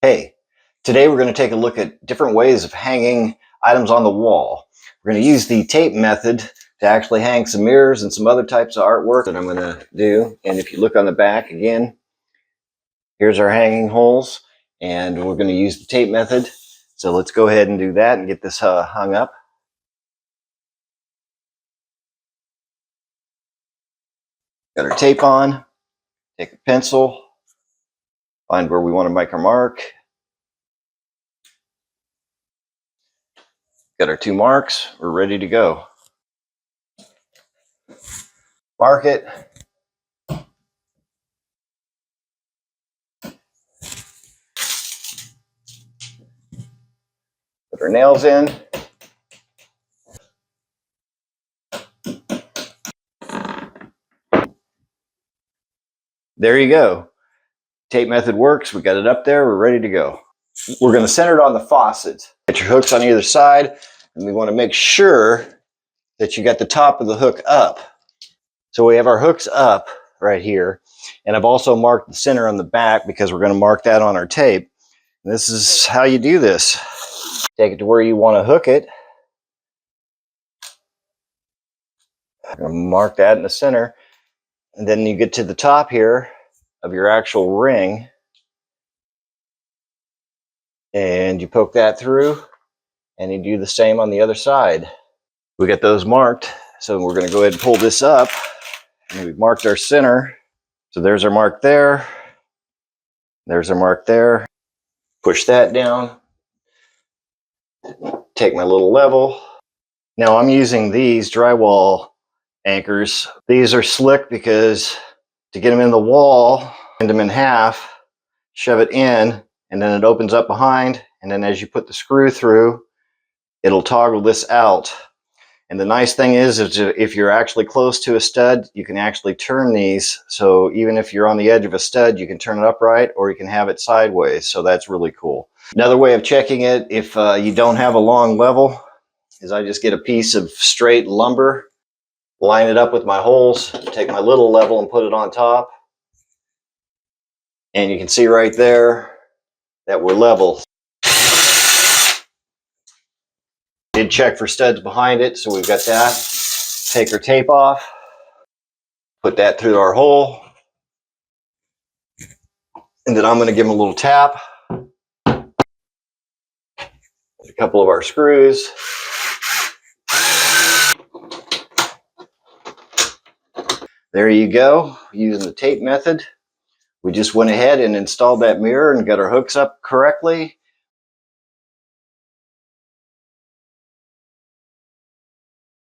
Hey, today we're going to take a look at different ways of hanging items on the wall. We're going to use the tape method to actually hang some mirrors and some other types of artwork that I'm going to do. And if you look on the back again, here's our hanging holes, and we're going to use the tape method. So let's go ahead and do that and get this hung up. Got our tape on, take a pencil, find where we want to make our mark. Got our two marks, we're ready to go. Mark it. Put our nails in. There you go. Tape method works. We got it up there. We're ready to go. We're going to center it on the faucet. Get your hooks on either side, and we want to make sure that you got the top of the hook up. So we have our hooks up right here, and I've also marked the center on the back because we're going to mark that on our tape. And this is how you do this. Take it to where you want to hook it. I'm going to mark that in the center, and then you get to the top here of your actual ring, and you poke that through, and you do the same on the other side. We got those marked, so we're going to go ahead and pull this up, and we've marked our center. So there's our mark there, there's our mark there. Push that down, take my little level. Now I'm using these drywall anchors. These are slick because to get them in the wall, bend them in half, shove it in, and then it opens up behind, and then as you put the screw through, it'll toggle this out. And the nice thing is if you're actually close to a stud, you can actually turn these. So even if you're on the edge of a stud, you can turn it upright or you can have it sideways. So that's really cool. Another way of checking it, if you don't have a long level, is I just get a piece of straight lumber, line it up with my holes, take my little level and put it on top. And you can see right there that we're level. Did check for studs behind it, so we've got that. Take our tape off, put that through our hole, and then I'm going to give them a little tap. A couple of our screws. There you go, using the tape method. We just went ahead and installed that mirror and got our hooks up correctly.